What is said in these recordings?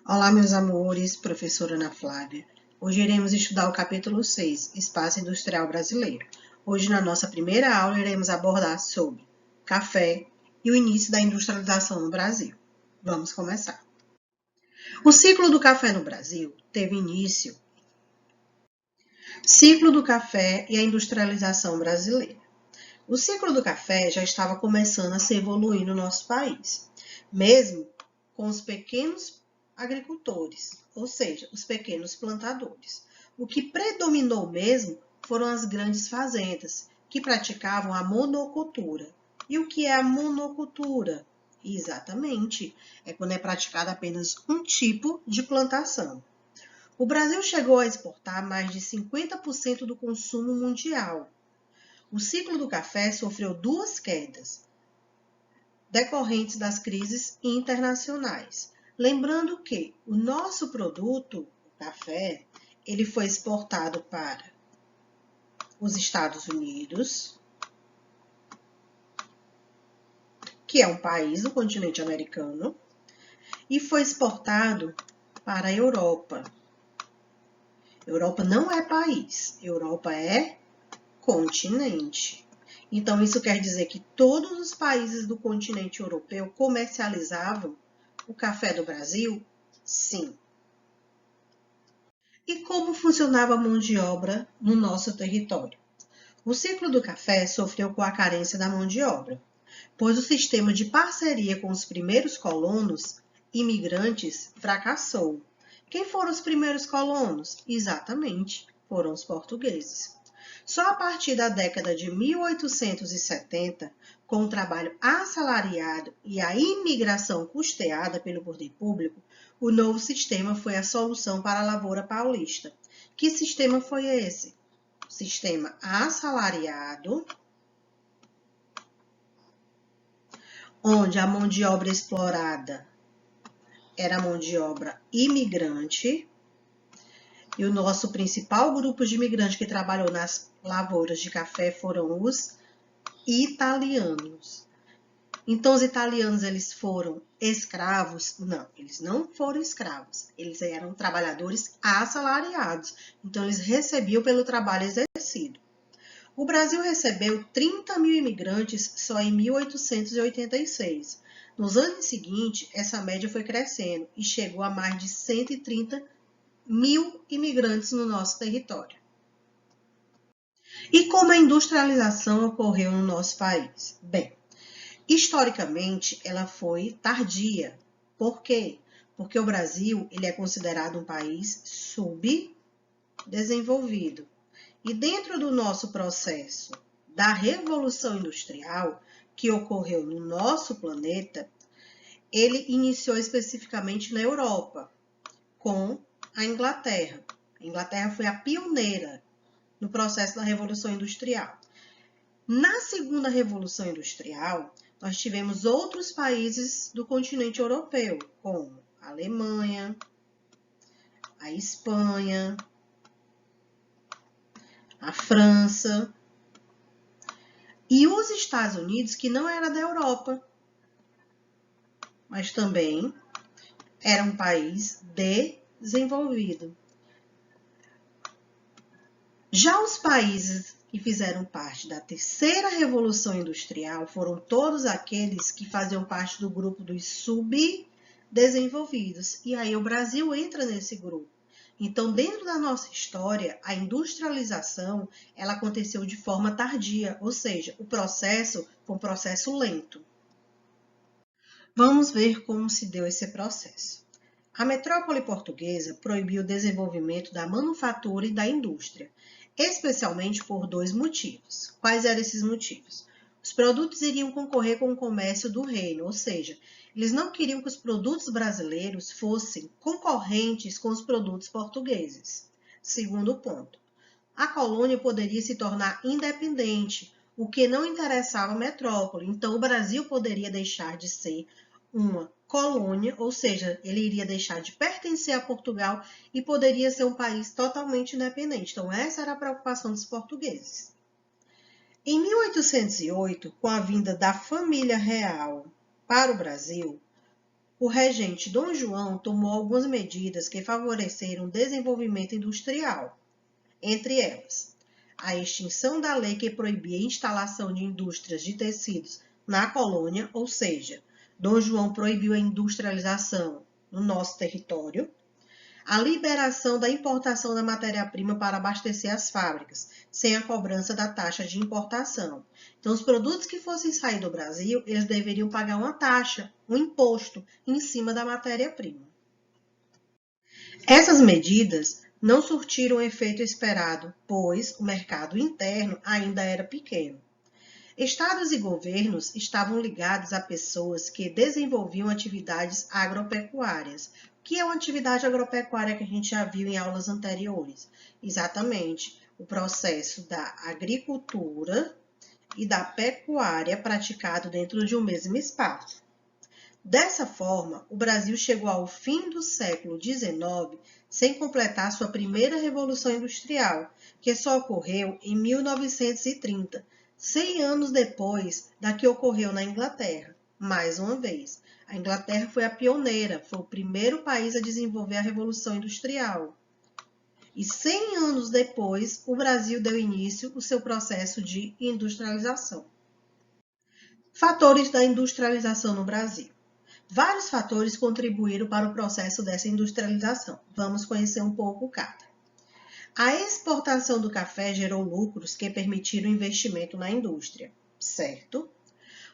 Olá, meus amores, professora Ana Flávia. Hoje iremos estudar o capítulo 6, Espaço Industrial Brasileiro. Hoje, na nossa primeira aula, iremos abordar sobre café e o início da industrialização no Brasil. Vamos começar. O ciclo do café no Brasil teve início. Ciclo do café e a industrialização brasileira. O ciclo do café já estava começando a se evoluir no nosso país, mesmo com os pequenos agricultores, ou seja, os pequenos plantadores. O que predominou mesmo foram as grandes fazendas, que praticavam a monocultura. E o que é a monocultura? Exatamente, é quando é praticado apenas um tipo de plantação. O Brasil chegou a exportar mais de 50% do consumo mundial. O ciclo do café sofreu duas quedas decorrentes das crises internacionais. Lembrando que o nosso produto, o café, ele foi exportado para os Estados Unidos, que é um país do continente americano, e foi exportado para a Europa. Europa não é país, Europa é continente. Então, isso quer dizer que todos os países do continente europeu comercializavam o café do Brasil? Sim. E como funcionava a mão de obra no nosso território? O ciclo do café sofreu com a carência da mão de obra, pois o sistema de parceria com os primeiros colonos imigrantes fracassou. Quem foram os primeiros colonos? Exatamente, foram os portugueses. Só a partir da década de 1870, com o trabalho assalariado e a imigração custeada pelo poder público, o novo sistema foi a solução para a lavoura paulista. Que sistema foi esse? Sistema assalariado, onde a mão de obra explorada era a mão de obra imigrante, e o nosso principal grupo de imigrantes que trabalhou nas lavouras de café foram os italianos. Então, os italianos, eles foram escravos? Não, eles não foram escravos. Eles eram trabalhadores assalariados. Então, eles recebiam pelo trabalho exercido. O Brasil recebeu 30 mil imigrantes só em 1886. Nos anos seguintes, essa média foi crescendo e chegou a mais de 130 mil imigrantes no nosso território. E como a industrialização ocorreu no nosso país? Bem, historicamente ela foi tardia. Por quê? Porque o Brasil ele é considerado um país subdesenvolvido. E dentro do nosso processo da Revolução Industrial, que ocorreu no nosso planeta, ele iniciou especificamente na Europa, com a Inglaterra. A Inglaterra foi a pioneira no processo da Revolução Industrial. Na segunda Revolução Industrial, nós tivemos outros países do continente europeu, como a Alemanha, a Espanha, a França e os Estados Unidos, que não era da Europa, mas também era um país desenvolvido. Já os países que fizeram parte da terceira Revolução Industrial foram todos aqueles que faziam parte do grupo dos subdesenvolvidos. E aí o Brasil entra nesse grupo. Então, dentro da nossa história, a industrialização ela aconteceu de forma tardia, ou seja, o processo foi um processo lento. Vamos ver como se deu esse processo. A metrópole portuguesa proibiu o desenvolvimento da manufatura e da indústria, especialmente por dois motivos. Quais eram esses motivos? Os produtos iriam concorrer com o comércio do reino, ou seja, eles não queriam que os produtos brasileiros fossem concorrentes com os produtos portugueses. Segundo ponto, a colônia poderia se tornar independente, o que não interessava a metrópole. Então, o Brasil poderia deixar de ser uma colônia, ou seja, ele iria deixar de pertencer a Portugal e poderia ser um país totalmente independente. Então, essa era a preocupação dos portugueses. Em 1808, com a vinda da família real para o Brasil, o regente Dom João tomou algumas medidas que favoreceram o desenvolvimento industrial. Entre elas, a extinção da lei que proibia a instalação de indústrias de tecidos na colônia, ou seja, Dom João proibiu a industrialização no nosso território, a liberação da importação da matéria-prima para abastecer as fábricas, sem a cobrança da taxa de importação. Então, os produtos que fossem sair do Brasil, eles deveriam pagar uma taxa, um imposto, em cima da matéria-prima. Essas medidas não surtiram o efeito esperado, pois o mercado interno ainda era pequeno. Estados e governos estavam ligados a pessoas que desenvolviam atividades agropecuárias. O que é uma atividade agropecuária que a gente já viu em aulas anteriores? Exatamente, o processo da agricultura e da pecuária praticado dentro de um mesmo espaço. Dessa forma, o Brasil chegou ao fim do século XIX sem completar sua primeira revolução industrial, que só ocorreu em 1930, 100 anos depois da que ocorreu na Inglaterra. Mais uma vez, a Inglaterra foi a pioneira, foi o primeiro país a desenvolver a revolução industrial. E 100 anos depois, o Brasil deu início ao seu processo de industrialização. Fatores da industrialização no Brasil. Vários fatores contribuíram para o processo dessa industrialização. Vamos conhecer um pouco cada. A exportação do café gerou lucros que permitiram investimento na indústria, certo?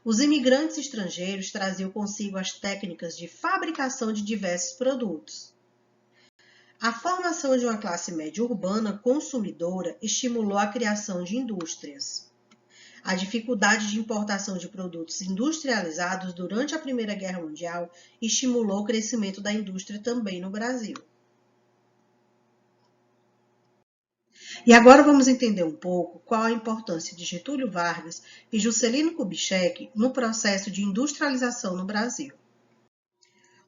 Os imigrantes estrangeiros traziam consigo as técnicas de fabricação de diversos produtos. A formação de uma classe média urbana consumidora estimulou a criação de indústrias. A dificuldade de importação de produtos industrializados durante a Primeira Guerra Mundial estimulou o crescimento da indústria também no Brasil. E agora vamos entender um pouco qual a importância de Getúlio Vargas e Juscelino Kubitschek no processo de industrialização no Brasil.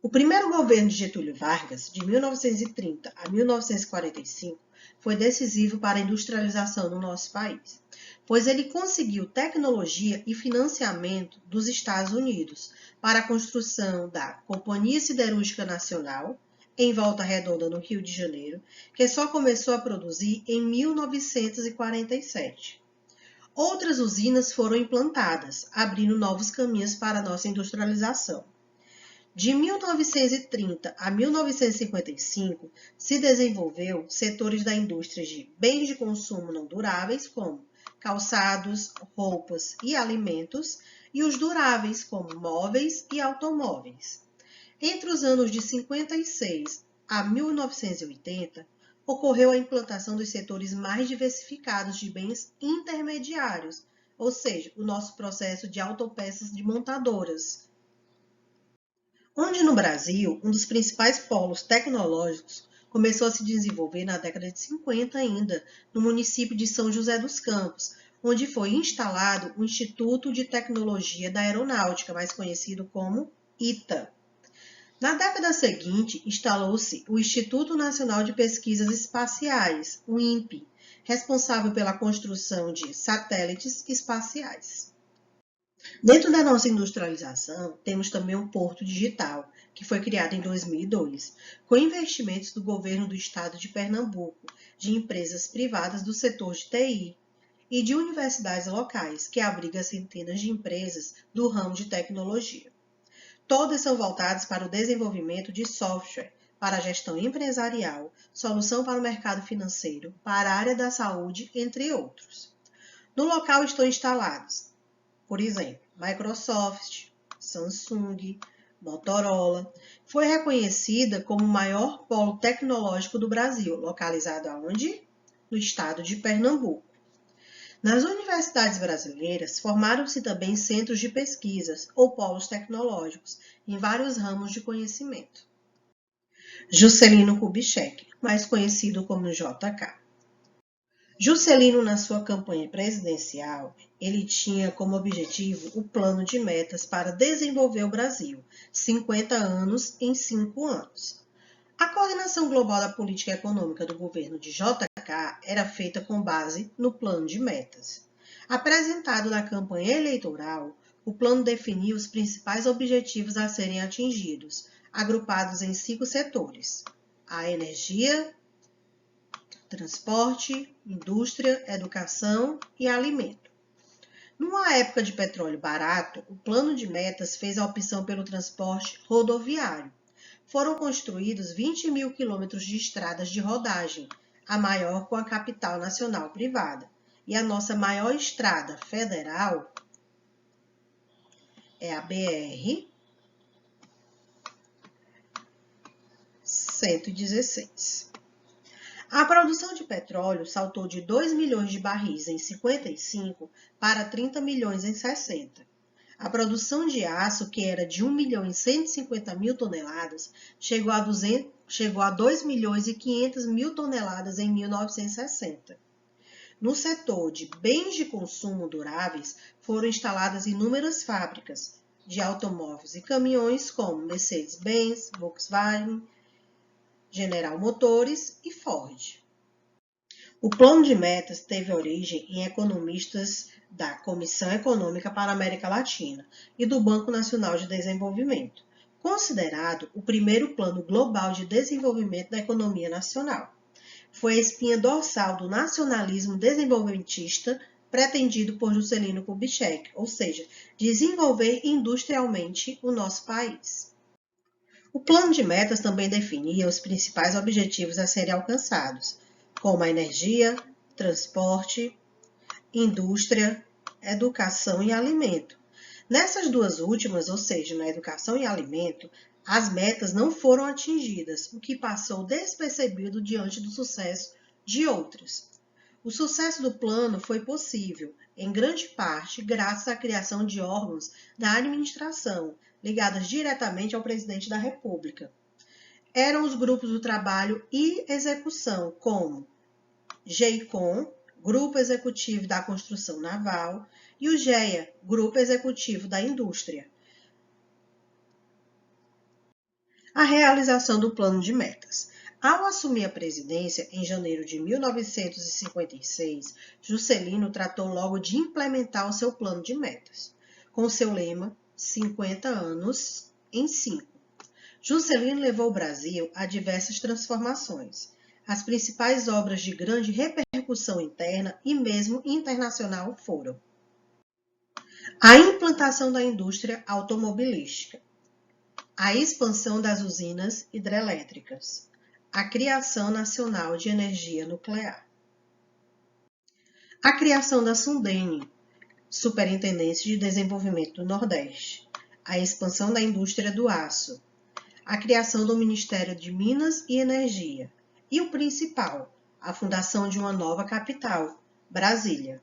O primeiro governo de Getúlio Vargas, de 1930 a 1945, foi decisivo para a industrialização no nosso país, pois ele conseguiu tecnologia e financiamento dos Estados Unidos para a construção da Companhia Siderúrgica Nacional, em Volta Redonda, no Rio de Janeiro, que só começou a produzir em 1947. Outras usinas foram implantadas, abrindo novos caminhos para a nossa industrialização. De 1930 a 1955, se desenvolveu setores da indústria de bens de consumo não duráveis, como calçados, roupas e alimentos, e os duráveis, como móveis e automóveis. Entre os anos de 56 a 1980, ocorreu a implantação dos setores mais diversificados de bens intermediários, ou seja, o nosso processo de autopeças de montadoras, onde no Brasil, um dos principais polos tecnológicos começou a se desenvolver na década de 50 ainda, no município de São José dos Campos, onde foi instalado o Instituto de Tecnologia da Aeronáutica, mais conhecido como ITA. Na década seguinte, instalou-se o Instituto Nacional de Pesquisas Espaciais, o INPE, responsável pela construção de satélites espaciais. Dentro da nossa industrialização, temos também um porto digital, que foi criado em 2002, com investimentos do governo do estado de Pernambuco, de empresas privadas do setor de TI e de universidades locais, que abriga centenas de empresas do ramo de tecnologia. Todas são voltadas para o desenvolvimento de software, para a gestão empresarial, solução para o mercado financeiro, para a área da saúde, entre outros. No local estão instalados, por exemplo, Microsoft, Samsung, Motorola. Foi reconhecida como o maior polo tecnológico do Brasil, localizado aonde? No estado de Pernambuco. Nas universidades brasileiras, formaram-se também centros de pesquisas ou polos tecnológicos em vários ramos de conhecimento. Juscelino Kubitschek, mais conhecido como JK. Juscelino, na sua campanha presidencial, ele tinha como objetivo o plano de metas para desenvolver o Brasil, 50 anos em 5 anos. A coordenação global da política econômica do governo de JK era feita com base no plano de metas. Apresentado na campanha eleitoral, O plano definiu os principais objetivos a serem atingidos, agrupados em 5 setores: a energia, transporte, indústria, educação e alimento. Numa época de petróleo barato, o plano de metas fez a opção pelo transporte rodoviário. Foram construídos 20 mil quilômetros de estradas de rodagem, a maior com a capital nacional privada. E a nossa maior estrada federal é a BR-116. A produção de petróleo saltou de 2 milhões de barris em 55 para 30 milhões em 60. A produção de aço, que era de 1 milhão e 150 mil toneladas, chegou a 2 milhões e 500 mil toneladas em 1960. No setor de bens de consumo duráveis, foram instaladas inúmeras fábricas de automóveis e caminhões como Mercedes-Benz, Volkswagen, General Motors e Ford. O plano de metas teve origem em economistas da Comissão Econômica para a América Latina e do Banco Nacional de Desenvolvimento, considerado o primeiro plano global de desenvolvimento da economia nacional. Foi a espinha dorsal do nacionalismo desenvolvimentista pretendido por Juscelino Kubitschek, ou seja, desenvolver industrialmente o nosso país. O plano de metas também definia os principais objetivos a serem alcançados, como a energia, transporte, indústria, educação e alimento. Nessas duas últimas, ou seja, na educação e alimento, as metas não foram atingidas, o que passou despercebido diante do sucesso de outras. O sucesso do plano foi possível, em grande parte, graças à criação de órgãos da administração, ligadas diretamente ao presidente da República. Eram os grupos do trabalho e execução, como GEICOM, Grupo Executivo da Construção Naval, e o GEA, Grupo Executivo da Indústria. A realização do plano de metas. Ao assumir a presidência em janeiro de 1956, Juscelino tratou logo de implementar o seu plano de metas, com seu lema 50 anos em 5. Juscelino levou o Brasil a diversas transformações. As principais obras de grande repercussão interna e mesmo internacional foram a implantação da indústria automobilística, a expansão das usinas hidrelétricas, a criação nacional de energia nuclear, a criação da Sundene, Superintendência de Desenvolvimento do Nordeste, a expansão da indústria do aço, a criação do Ministério de Minas e Energia e o principal, a fundação de uma nova capital, Brasília.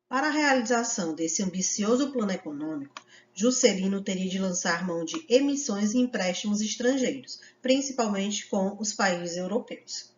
Para a realização desse ambicioso plano econômico, Juscelino teria de lançar mão de emissões e empréstimos estrangeiros, principalmente com os países europeus.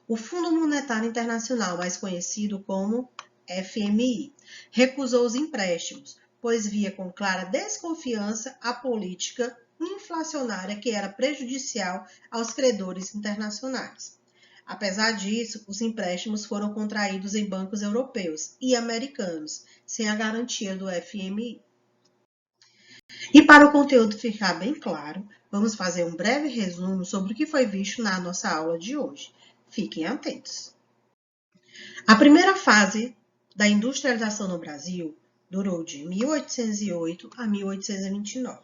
O Fundo Monetário Internacional, mais conhecido como FMI, recusou os empréstimos, pois via com clara desconfiança a política inflacionária que era prejudicial aos credores internacionais. Apesar disso, os empréstimos foram contraídos em bancos europeus e americanos, sem a garantia do FMI. E para o conteúdo ficar bem claro, vamos fazer um breve resumo sobre o que foi visto na nossa aula de hoje. Fiquem atentos. A primeira fase da industrialização no Brasil durou de 1808 a 1829.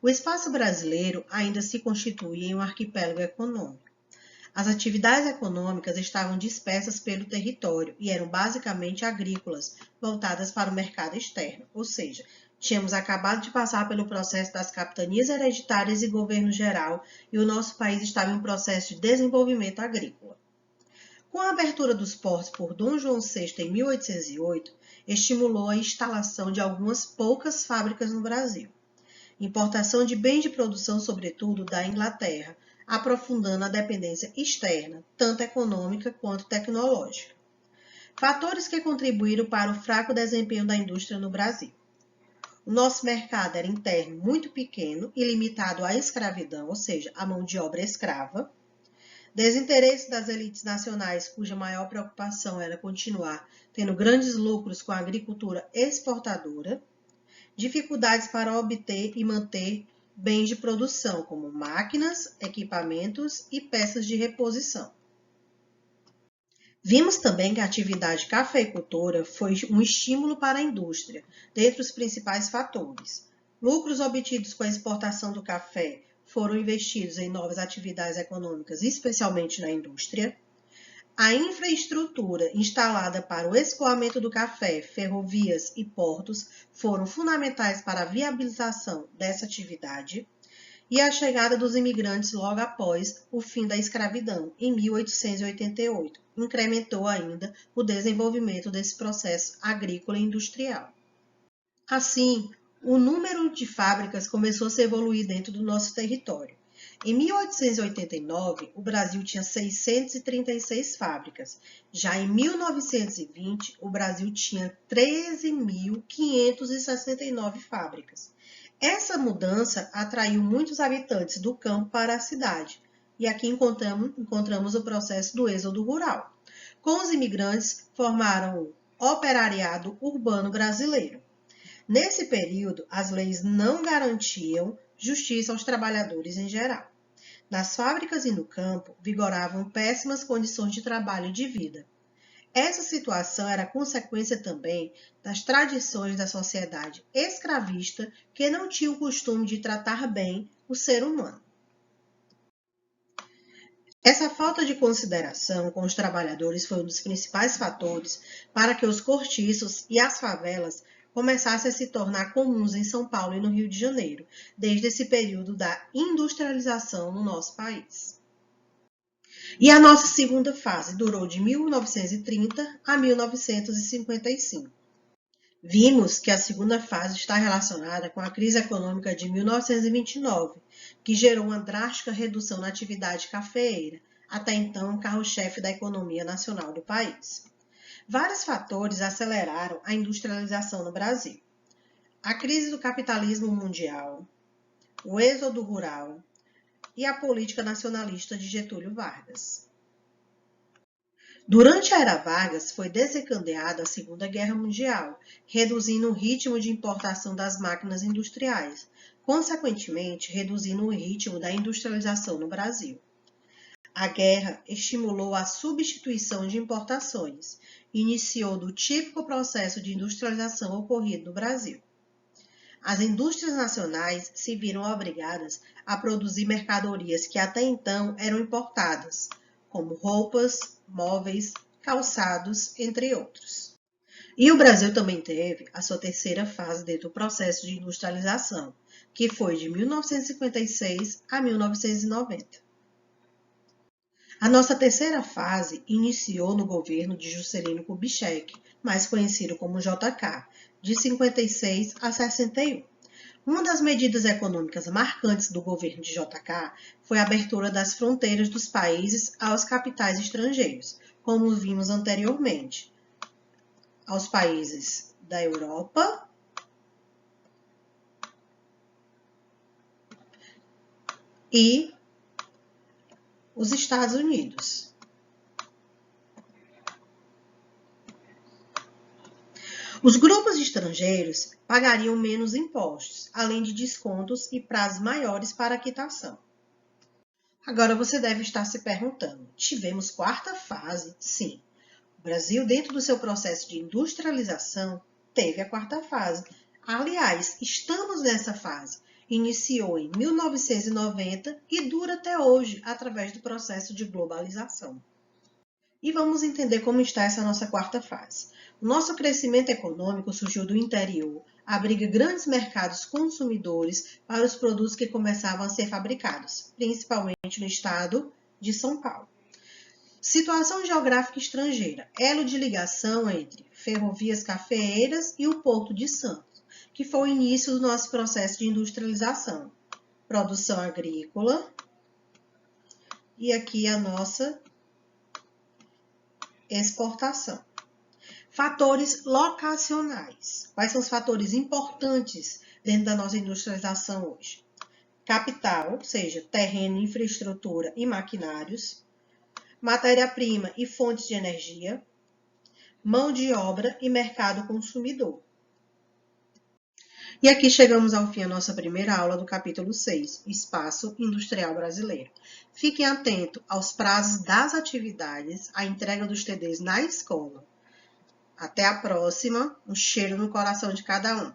O espaço brasileiro ainda se constituía em um arquipélago econômico. As atividades econômicas estavam dispersas pelo território e eram basicamente agrícolas, voltadas para o mercado externo, ou seja, tínhamos acabado de passar pelo processo das capitanias hereditárias e governo geral e o nosso país estava em um processo de desenvolvimento agrícola. Com a abertura dos portos por Dom João VI em 1808, estimulou a instalação de algumas poucas fábricas no Brasil. Importação de bens de produção, sobretudo da Inglaterra, aprofundando a dependência externa, tanto econômica quanto tecnológica. Fatores que contribuíram para o fraco desempenho da indústria no Brasil. O nosso mercado era interno muito pequeno e limitado à escravidão, ou seja, à mão de obra escrava. Desinteresse das elites nacionais, cuja maior preocupação era continuar tendo grandes lucros com a agricultura exportadora. dificuldades para obter e manter bens de produção, como máquinas, equipamentos e peças de reposição. Vimos também que a atividade cafeicultora foi um estímulo para a indústria, dentre os principais fatores. Lucros obtidos com a exportação do café foram investidos em novas atividades econômicas, especialmente na indústria. A infraestrutura instalada para o escoamento do café, ferrovias e portos foram fundamentais para a viabilização dessa atividade. E a chegada dos imigrantes logo após o fim da escravidão, em 1888, incrementou ainda o desenvolvimento desse processo agrícola e industrial. Assim, o número de fábricas começou a se evoluir dentro do nosso território. Em 1889, o Brasil tinha 636 fábricas. Já em 1920, o Brasil tinha 13.569 fábricas. Essa mudança atraiu muitos habitantes do campo para a cidade, e aqui encontramos o processo do êxodo rural. Com os imigrantes, formaram o operariado urbano brasileiro. Nesse período, as leis não garantiam justiça aos trabalhadores em geral. Nas fábricas e no campo, vigoravam péssimas condições de trabalho e de vida. Essa situação era consequência também das tradições da sociedade escravista, que não tinha o costume de tratar bem o ser humano. Essa falta de consideração com os trabalhadores foi um dos principais fatores para que os cortiços e as favelas começassem a se tornar comuns em São Paulo e no Rio de Janeiro, desde esse período da industrialização no nosso país. E a nossa segunda fase durou de 1930 a 1955. Vimos que a segunda fase está relacionada com a crise econômica de 1929, que gerou uma drástica redução na atividade cafeeira, até então carro-chefe da economia nacional do país. Vários fatores aceleraram a industrialização no Brasil. A crise do capitalismo mundial, o êxodo rural e a política nacionalista de Getúlio Vargas. Durante a era Vargas, foi desencadeada a Segunda Guerra Mundial, reduzindo o ritmo de importação das máquinas industriais, consequentemente reduzindo o ritmo da industrialização no Brasil. A guerra estimulou a substituição de importações, iniciou do típico processo de industrialização ocorrido no Brasil. As indústrias nacionais se viram obrigadas a produzir mercadorias que até então eram importadas, como roupas, móveis, calçados, entre outros. E o Brasil também teve a sua terceira fase dentro do processo de industrialização, que foi de 1956 a 1990. A nossa terceira fase iniciou no governo de Juscelino Kubitschek, mais conhecido como JK, de 56 a 61. Uma das medidas econômicas marcantes do governo de JK foi a abertura das fronteiras dos países aos capitais estrangeiros, como vimos anteriormente, aos países da Europa e os Estados Unidos. Os grupos estrangeiros pagariam menos impostos, além de descontos e prazos maiores para a quitação. Agora você deve estar se perguntando, tivemos quarta fase? Sim. O Brasil, dentro do seu processo de industrialização, teve a quarta fase. Aliás, estamos nessa fase. Iniciou em 1990 e dura até hoje, através do processo de globalização. E vamos entender como está essa nossa quarta fase. O nosso crescimento econômico surgiu do interior, abriga grandes mercados consumidores para os produtos que começavam a ser fabricados, principalmente no estado de São Paulo. Situação geográfica estrangeira, elo de ligação entre ferrovias cafeeiras e o Porto de Santos, que foi o início do nosso processo de industrialização. Produção agrícola e aqui a nossa exportação. Fatores locacionais. Quais são os fatores importantes dentro da nossa industrialização hoje? Capital, ou seja, terreno, infraestrutura e maquinários. Matéria-prima e fontes de energia. Mão de obra e mercado consumidor. E aqui chegamos ao fim da nossa primeira aula do capítulo 6, Espaço Industrial Brasileiro. Fiquem atentos aos prazos das atividades, a entrega dos TDs na escola. Até a próxima, um cheiro no coração de cada um.